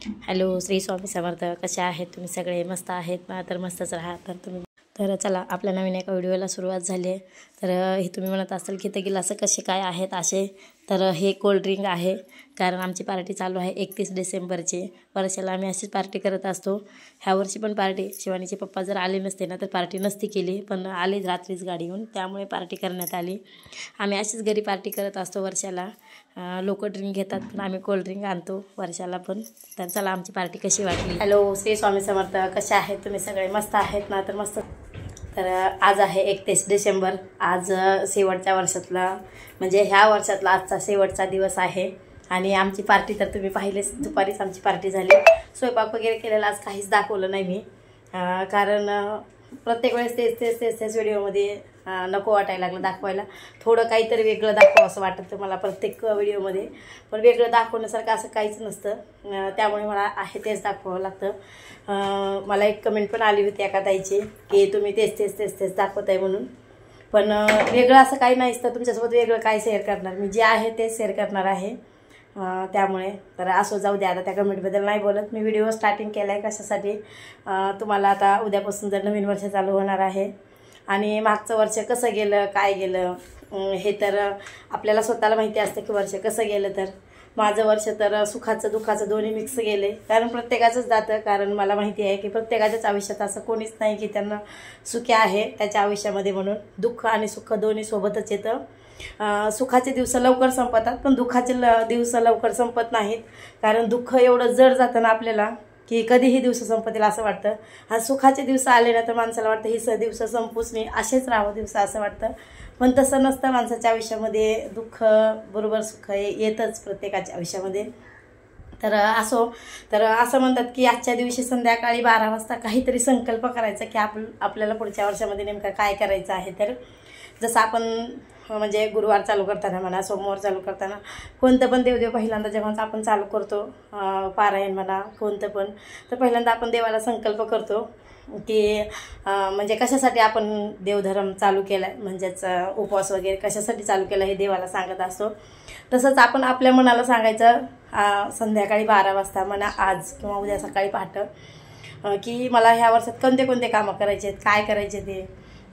Hello, Shri Swami Samarth. कसे आहेत तुम्ही सगळे? मस्त आहेत ना? तर मस्तच राहा. तर चला, आपल्या नवीन एका व्हिडिओला सुरुवात झाली आहे. तर हे तुम्ही म्हणत असाल की ते गिलास कसे काय आहेत असे. तर हे कोल्ड्रिंक आहे, कारण आमची पार्टी चालू आहे 31 डिसेंबरची. वर्षाला आम्ही अशीच पार्टी करत असतो. ह्या वर्षी पण पार्टी, शिवानीचे पप्पा जर आले नसते ना तर पार्टी नसती केली, पण आले रात्रीच गाडी घेऊन, त्यामुळे पार्टी करण्यात आली. आम्ही अशीच घरी पार्टी करत असतो वर्षाला. लोक ड्रिंक घेतात पण आम्ही कोल्ड्रिंक आणतो वर्षाला पण. तर चला, आमची पार्टी कशी वाटली. हॅलो, श्री स्वामी समर्थ. कसे आहेत तुम्ही सगळे? मस्त आहेत ना? तर मस्त. तर आज आहे 31 डिसेंबर. आज शेवटच्या वर्षातला, म्हणजे ह्या वर्षातला आजचा शेवटचा दिवस आहे. आणि आमची पार्टी तर तुम्ही पाहिलेच, दुपारीच आमची पार्टी झाली. स्वयंपाक वगैरे केलेला आज काहीच दाखवलं नाही मी, कारण प्रत्येक वेळेस तेच व्हिडिओमध्ये नको वाटायला लागलं दाखवायला. थोडं काहीतरी वेगळं दाखवा असं वाटतं मला प्रत्येक व्हिडिओमध्ये, पण वेगळं दाखवण्यासारखं असं काहीच नसतं. त्यामुळे मला आहे तेच दाखवावं लागतं. मला एक कमेंट पण आली होती एका ताईची की तुम्ही तेच दाखवत आहे म्हणून. पण वेगळं असं काही नाहीच, तर तुमच्यासोबत वेगळं काय शेअर करणार मी. जे आहे तेच शेअर करणार आहे. त्यामुळे तर असं जाऊ द्या, आता त्या कमेंटबद्दल नाही बोलत मी. व्हिडिओ स्टार्टिंग केला आहे कशासाठी, तुम्हाला आता उद्यापासून जर नवीन वर्ष चालू होणार आहे आणि मागचं वर्ष कसं गेलं, काय गेलं, हे तर आपल्याला स्वतःला माहिती असतं की वर्ष कसं गेलं. तर माझं वर्ष तर सुखाचं दुःखाचं दोन्ही मिक्स गेले, कारण प्रत्येकाचंच जातं. कारण मला माहिती आहे की प्रत्येकाच्याच आयुष्यात असं कोणीच नाही की त्यांना सुखी आहे त्याच्या आयुष्यामध्ये, म्हणून दुःख आणि सुख दोन्ही सोबतच येतं. सुखाचे दिवस लवकर संपतात, पण दुःखाचे दिवस लवकर संपत नाहीत. कारण दुःख एवढं जड जातं ना आपल्याला की कधीही दिवस संपतील असं वाटतं. आणि सुखाचे दिवस आले ना तर माणसाला वाटतं ही दिवस संपूच नाही, असेच राहावं दिवस असं वाटतं. पण तसं नसतं. माणसाच्या आयुष्यामध्ये दुःख बरोबर सुख येतच प्रत्येकाच्या आयुष्यामध्ये. तर असं म्हणतात की आजच्या दिवशी संध्याकाळी 12 वाजता काहीतरी संकल्प करायचा की आपल्याला पुढच्या वर्षामध्ये नेमकं काय करायचं आहे. तर जसं आपण म्हणजे गुरुवार चालू करताना म्हणा, सोमवार चालू करताना, कोणतं पण देवदेव पहिल्यांदा जेव्हा आपण चालू करतो, पारायण म्हणा कोणतं पण, तर पहिल्यांदा आपण देवाला संकल्प करतो की म्हणजे कशासाठी आपण देवधर्म चालू केला आहे, म्हणजेच उपवास वगैरे कशासाठी चालू केला हे देवाला सांगत असतो. तसंच आपण आपल्या मनाला सांगायचं संध्याकाळी 12 वाजता म्हणा, आज किंवा उद्या सकाळी पहाटे, की मला ह्या वर्षात कोणते कामं करायचे आहेत, काय करायचे ते.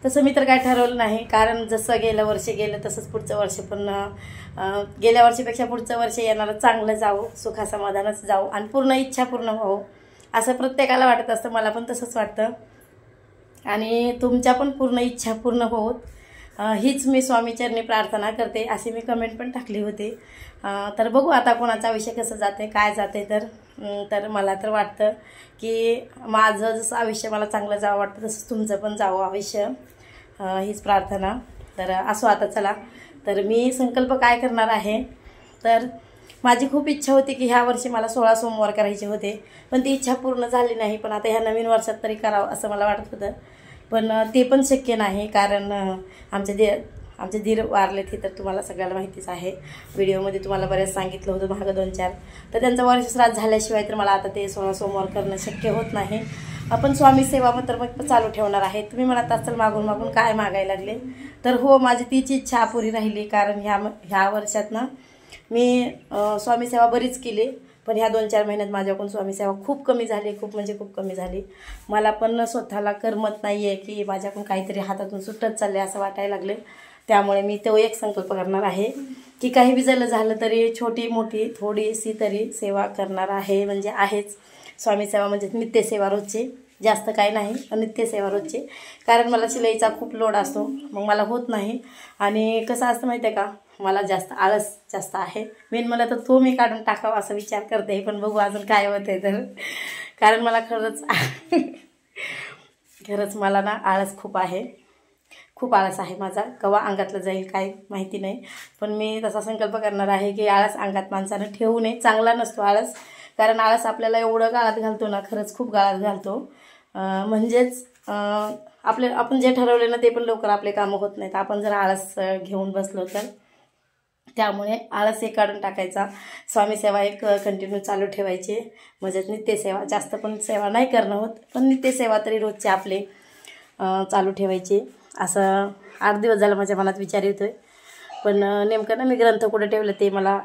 तसं मी तर काय ठरवलं नाही, कारण जसं गेलं वर्ष गेलं तसंच पुढचं वर्ष पण गेल्या वर्षीपेक्षा पुढचं वर्ष येणारं चांगलं जावं, सुखासमाधानच जावं आणि पूर्ण इच्छा पूर्ण व्हावं असं प्रत्येकाला वाटत असतं. मला पण तसंच वाटतं आणि तुमच्या पण पूर्ण इच्छा पूर्ण होत हीच मी स्वामीचरणी प्रार्थना करते, अशी मी कमेंट पण टाकली होती. तर बघू आता कोणाचं आयुष्य कसं जाते काय जाते. तर मला तर वाटतं की माझं जसं आयुष्य मला चांगलं जावं वाटतं तसंच तुमचं पण जावं आयुष्य, हीच प्रार्थना. तर असो, आता चला, तर मी संकल्प काय करणार आहे. तर माझी खूप इच्छा होती की ह्या वर्षी मला 16 सोमवार करायचे होते, पण ती इच्छा पूर्ण झाली नाही. पण आता ह्या नवीन वर्षात तरी करावं असं मला वाटत होतं, पण ते पण शक्य नाही. कारण आमचे दीर वारले ते तर तुम्हाला सगळ्याला माहितीच आहे. व्हिडिओमध्ये तुम्हाला बऱ्याच सांगितलं होतं मागं 2-4. तर त्यांचा वर्षश्राद्ध झाल्याशिवाय तर मला आता ते 16 सोमवार करणं शक्य होत नाही. आपण स्वामी सेवा तर मग चालू ठेवणार आहे. तुम्ही म्हणत असाल मागून काय मागायला लागले, तर हो, माझी तीच इच्छा अपुरी राहिली. कारण ह्या वर्षात ना मी स्वामी सेवा बरीच केली, पण ह्या 2-4 महिन्यात माझ्याकडून स्वामी सेवा खूप कमी झाली, खूप कमी झाली. मला पण स्वतःला करमत नाही आहे की माझ्याकडून काहीतरी हातातून सुटत चालले असं वाटायला लागले. त्यामुळे मी तो एक संकल्प करणार आहे की काही बी झालं तरी छोटी मोठी थोडीशी तरी सेवा करणार आहे. म्हणजे आहेच स्वामी सेवा, म्हणजे नित्यसेवा रोजची, जास्त काही नाही, नित्यसेवा रोजची. कारण मला शिलाईचा खूप लोड असतो, मग मला होत नाही. आणि कसं असतं माहिती आहे का, मला आळस जास्त आहे. मेन मला तर तो मी काढून टाकावा असं विचार करते, पण बघू अजून काय होतं तर. कारण मला खरंच मला ना आळस खूप आळस आहे माझा. केव्हा अंगातलं जाईल काय माहिती नाही, पण मी तसा संकल्प करणार आहे की आळस अंगात माणसानं ठेवू नये. चांगला नसतो आळस, कारण आळस आपल्याला एवढं गाळात घालतो ना, खरंच खूप गाळात घालतो. म्हणजेच आपण जे ठरवले ना ते पण लवकर आपले कामं होत नाहीत, आपण जर आळस घेऊन बसलो तर. त्यामुळे आळस एक काढून टाकायचा, स्वामी सेवा एक कंटिन्यू चालू ठेवायची. म्हणजेच नित्यसेवा, जास्त पण सेवा नाही करणं होत, पण नित्यसेवा तरी रोजचे आपले चालू ठेवायची. असं 8 दिवस झालं माझ्या मनात विचार येतोय, पण नेमकं ना मी ग्रंथ कुठे ठेवलं ते मला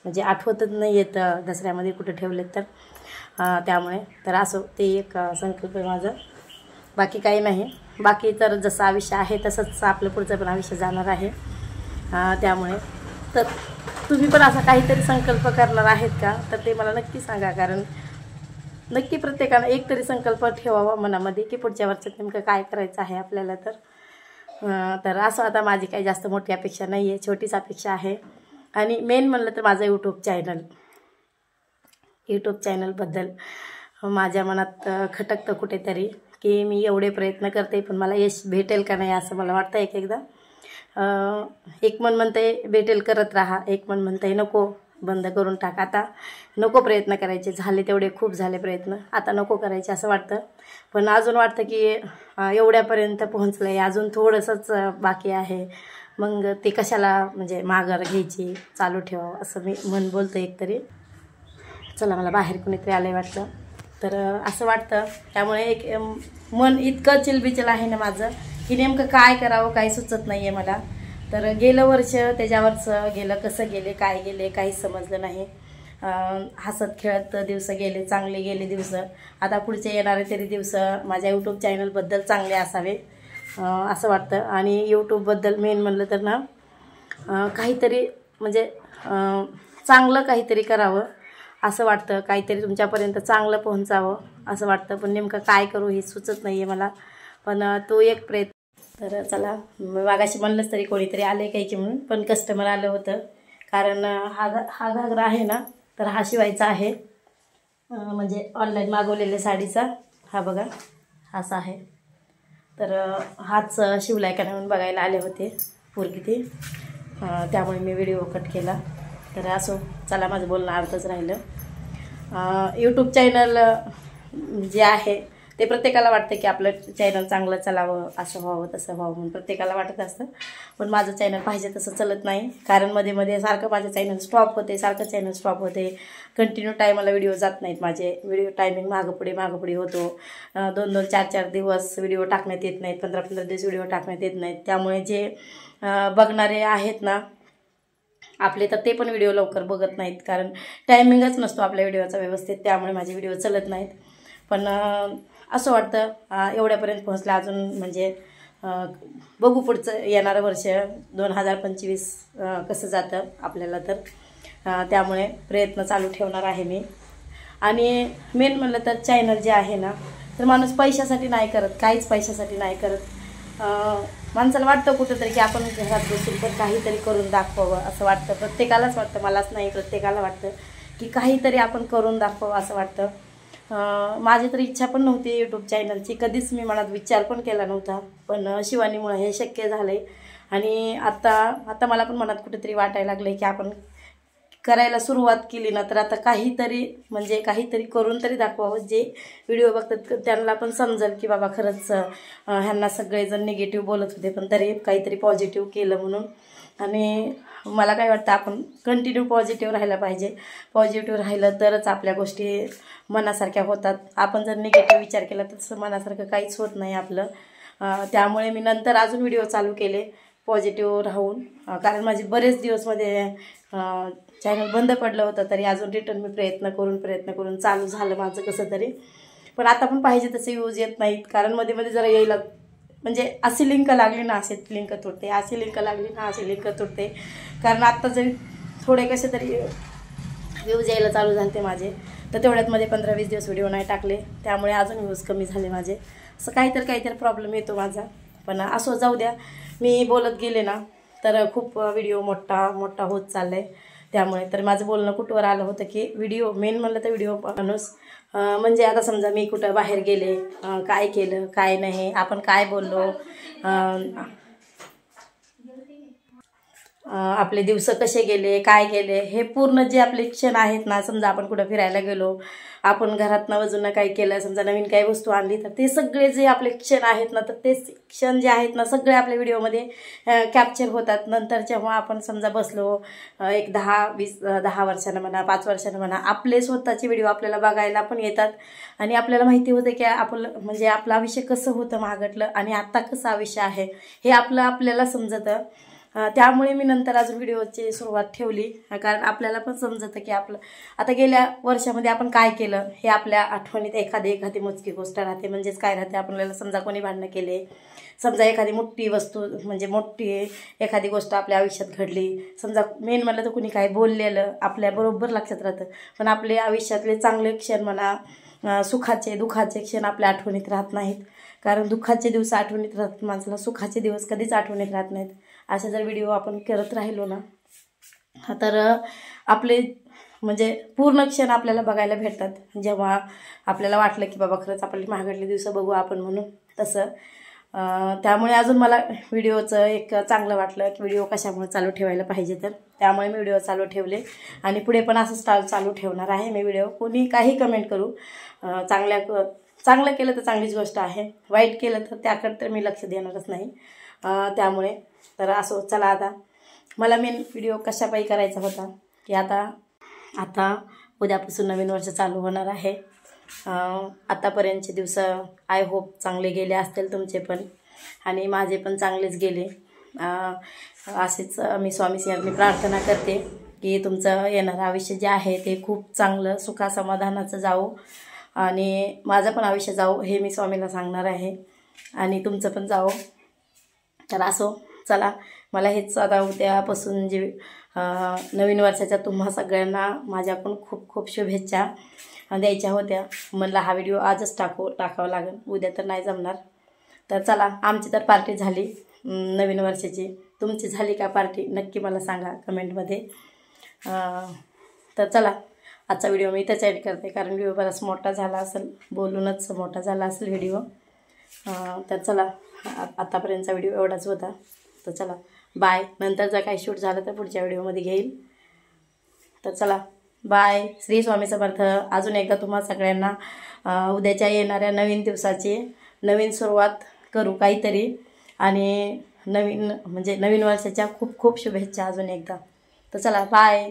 म्हणजे आठवतच नाही येत दसऱ्यामध्ये कुठे ठेवलेत तर त्यामुळे. तर असो ते एक संकल्प आहे माझं, बाकी काही नाही. बाकी तर जसं आयुष्य आहे तसंच आपलं पुढचं पण आयुष्य जाणार आहे. त्यामुळे तर तुम्ही पण असा काहीतरी संकल्प करणार आहेत का तर ते मला नक्की सांगा. कारण नक्की प्रत्येकानं एक तरी संकल्प ठेवावा मनामध्ये की पुढच्या वर्षात नेमकं काय करायचं आहे आपल्याला. तर असं आता माझी काही जास्त मोठी अपेक्षा नाही आहे, छोटीच अपेक्षा आहे. आणि मेन म्हणलं तर माझं यूट्यूब चॅनलबद्दल माझ्या मनात खटकतं कुठेतरी की मी एवढे प्रयत्न करते पण मला यश भेटेल का नाही असं मला वाटतं एकदा. एक मन म्हणतंय भेटेल करत राहा, एक मन म्हणतंय नको बंद करून टाक, आता नको प्रयत्न करायचे, झाले तेवढे खूप झाले प्रयत्न, आता नको करायचे असं वाटतं. पण अजून वाटतं की एवढ्यापर्यंत पोहोचलं आहे, अजून थोडंसंच बाकी आहे, मग ते कशाला म्हणजे माघार घ्यायची, चालू ठेवावं असं मी मन बोलतं एकतरी. चला मला बाहेर कुणीतरी आलं आहे वाटतं, तर असं वाटतं. त्यामुळे एक मन इतकं चिलबिचल आहे ना माझं की नेमकं काय करावं काही सुचत नाही आहे मला. तर गेलं वर्ष त्याच्यावरचं गेलं, कसं गेले काय गेले काहीच समजलं नाही. हसत खेळत दिवस गेले, चांगले गेले दिवस. आता पुढचे येणारे तरी दिवस माझ्या यूट्यूब चॅनलबद्दल चांगले असावे असं वाटतं. आणि यूट्यूबबद्दल मेन म्हणलं तर ना काहीतरी म्हणजे चांगलं काहीतरी करावं असं वाटतं, काहीतरी तुमच्यापर्यंत चांगलं पोहोचावं असं वाटतं. पण नेमकं काय करू हे सुचत नाही आहे मला, पण तो एक प्रयत्न. तर चला मागाशी म्हणलंच तरी कोणीतरी आले काही की म्हणून, पण कस्टमर आलं होतं. कारण हा घागरा आहे ना तर हा शिवायचा आहे, म्हणजे ऑनलाईन मागवलेल्या साडीचा. हा बघा असा आहे, तर हाच शिवलाय का म्हणून बघायला आले होते पोरगी ते, त्यामुळे मी व्हिडिओ कट केला. तर असो चला माझं बोलणं अर्धच राहिलं. यूट्यूब चॅनल जे आहे ते प्रत्येकाला वाटतं की आपलं चॅनल चांगलं चालावं, असं व्हावं तसं व्हावं म्हणून प्रत्येकाला वाटत असतं. पण माझं चॅनल पाहिजे तसं चालत नाही, कारण मध्ये मध्ये सारखं माझं चॅनल स्टॉप होते, चॅनल स्टॉप होते. कंटिन्यू टायमाला व्हिडिओ जात नाहीत माझे, व्हिडिओ टायमिंग मागं पुढे होतो. 2-2, 4-4 दिवस व्हिडिओ टाकण्यात येत नाहीत, 15-15 दिवस व्हिडिओ टाकण्यात येत नाहीत. त्यामुळे जे बघणारे आहेत ना आपले, तर ते पण व्हिडिओ लवकर बघत नाहीत, कारण टायमिंगच नसतो आपल्या व्हिडिओचा व्यवस्थित, त्यामुळे माझे व्हिडिओ चालत नाहीत. पण असं वाटतं एवढ्यापर्यंत पोहोचलं, अजून म्हणजे बघू पुढचं येणारं वर्ष 2025 कसं जातं आपल्याला. तर त्यामुळे प्रयत्न चालू ठेवणार आहे मी. आणि मेन म्हणलं तर चॅनल जे आहे ना तर माणूस पैशासाठी नाही करत, काहीच पैशासाठी नाही करत. माणसाला वाटतं कुठंतरी की आपण घरात बसून पण काहीतरी करून दाखवावं असं वाटतं, प्रत्येकालाच वाटतं, मलाच नाही प्रत्येकाला वाटतं की काहीतरी आपण करून दाखवावं असं वाटतं. माझी तर इच्छा पण नव्हती यूट्यूब चॅनलची, कधीच मी मनात विचार पण केला नव्हता, पण शिवानीमुळे हे शक्य झालं आहे. आणि आता मला पण मनात कुठेतरी वाटायला लागलं आहे की आपण करायला सुरुवात केली ना तर आता काहीतरी करून तरी दाखवावं. जे व्हिडिओ बघतात त्यांना पण समजेल की बाबा खरंच ह्यांना सगळेजण निगेटिव्ह बोलत होते पण तरी काहीतरी पॉझिटिव्ह केलं म्हणून. आणि मला काय वाटतं आपण कंटिन्यू पॉझिटिव्ह राहायला पाहिजे. पॉझिटिव्ह राहिलं तरच आपल्या गोष्टी मनासारख्या होतात. आपण जर निगेटिव्ह विचार केला तर तसं मनासारखं काहीच होत नाही आपलं. त्यामुळे मी नंतर अजून व्हिडिओ चालू केले पॉझिटिव्ह राहून, कारण माझे बरेच दिवसमध्ये चॅनल बंद पडलं होतं, तरी अजून रिटर्न मी प्रयत्न करून चालू झालं माझं कसं तरी. पण आता पण पाहिजे तसे व्ह्यूज येत नाहीत, कारण मध्ये मध्ये जरा यायला म्हणजे अशी लिंक लागली ना असे लिंक तुटते, अशी लिंक लागली ना अशी लिंक तुटते. कारण आत्ता जरी थोडे कसे तरी व्ह्यूज यायला चालू झाले माझे, तर तेवढ्यात मध्ये 15-20 दिवस व्हिडिओ नाही टाकले, त्यामुळे अजून व्ह्यूज कमी झाले माझे. असं काहीतरी प्रॉब्लेम येतो माझा. पण असो जाऊ द्या, मी बोलत गेले ना तर खूप व्हिडिओ मोठा होत चालला आहे. त्यामुळे तर माझं बोलणं कुठवर आलं होतं की व्हिडिओ मेन म्हणलं तर व्हिडिओ माणूस म्हणजे आता समजा मी कुठं बाहेर गेले, काय केलं काय नाही, आपण काय बोललो, आपले दिवस कसे गेले काय गेले, हे पूर्ण जे आपले क्षण आहेत ना, समजा आपण कुठं फिरायला गेलो, आपण घरात नवजून काही केलं, समजा नवीन काही वस्तू आणली, तर ते सगळे जे आपले क्षण आहेत ना तर ते क्षण जे आहेत ना सगळे आपल्या व्हिडिओमध्ये कॅप्चर होतात. नंतर जेव्हा आपण समजा बसलो एक 10 वर्षानं म्हणा 5 वर्षानं म्हणा, आपले स्वतःचे व्हिडिओ आपल्याला बघायला पण येतात आणि आपल्याला माहिती होतं की आपलं आयुष्य कसं होतं मागटलं आणि आत्ता कसं आयुष्य आहे हे आपल्याला समजतं. त्यामुळे मी नंतर अजून व्हिडिओची सुरुवात ठेवली, कारण आपल्याला पण समजतं की आपलं आता गेल्या वर्षामध्ये आपण काय केलं हे आपल्या आठवणीत एखादी मोजकी गोष्ट राहते. म्हणजेच काय राहते, आपल्याला समजा कोणी भांडणं केले, समजा एखादी मोठी वस्तू म्हणजे मोठी एखादी गोष्ट आपल्या आयुष्यात घडली, समजा मेन म्हणलं तर कुणी काही बोललेलं आपल्याबरोबर लक्षात राहतं. पण आपले आयुष्यातले चांगले क्षण म्हणा, सुखाचे दुःखाचे क्षण आपल्या आठवणीत राहत नाहीत. कारण दुःखाचे दिवस आठवणीत राहतात माणसाला, सुखाचे दिवस कधीच आठवणीत राहत नाहीत. असे जर व्हिडिओ आपण करत राहिलो ना तर आपले म्हणजे पूर्ण क्षण आपल्याला बघायला भेटतात. जेव्हा आपल्याला वाटलं की बाबा खरंच आपली महागडले दिवस बघू आपण म्हणून तसं. त्यामुळे अजून मला व्हिडिओचं एक चांगलं वाटलं की व्हिडिओ कशामुळे चालू ठेवायला पाहिजे, तर त्यामुळे मी व्हिडिओ चालू ठेवले आणि पुढे पण असं चालू ठेवणार आहे मी व्हिडिओ. कोणी काही कमेंट करू, चांगलं केलं तर चांगलीच गोष्ट आहे, वाईट केलं तर त्याकडे तर मी लक्ष देणारच नाही. त्यामुळे तर असो. चला आता मला मेन व्हिडिओ कशापायी करायचा होता की आता उद्यापासून नवीन वर्ष चालू होणार आहे. आतापर्यंतचे दिवस आय होप चांगले गेले असतील तुमचे पण आणि माझे पण चांगलेच गेले. असेच मी स्वामींनी प्रार्थना करते की तुमचं येणारं आयुष्य जे आहे ते खूप चांगलं सुखासमाधानाचं जावो आणि माझं पण आयुष्य जावो हे मी स्वामीला सांगणार आहे आणि तुमचं पण जावो. तर असो. चला, मला हेच आता उद्यापासून जे नवीन वर्षाच्या तुम्हा सगळ्यांना माझ्या पण खूप खूप शुभेच्छा द्यायच्या होत्या. म्हणलं हा व्हिडिओ आजच टाकावं लागेल, उद्या तर नाही जमणार. तर चला, आमची तर पार्टी झाली नवीन वर्षाची. तुमची झाली का पार्टी नक्की मला सांगा कमेंटमध्ये. तर चला, आजचा व्हिडिओ मी इथंच एड करते कारण व्हिडिओ बराच मोठा झाला असेल, बोलूनच मोठा झाला असेल व्हिडिओ. तर चला, आतापर्यंतचा व्हिडिओ एवढाच होता. तर चला बाय. नंतर जर काही शूट झालं तर पुढच्या व्हिडिओमध्ये घेईल. तर चला बाय. श्री स्वामी समर्थ. अजून एकदा तुम्हा सगळ्यांना उद्याच्या येणाऱ्या नवीन दिवसाची नवीन सुरुवात करू काहीतरी आणि नवीन वर्षाच्या खूप खूप शुभेच्छा अजून एकदा. तर चला बाय.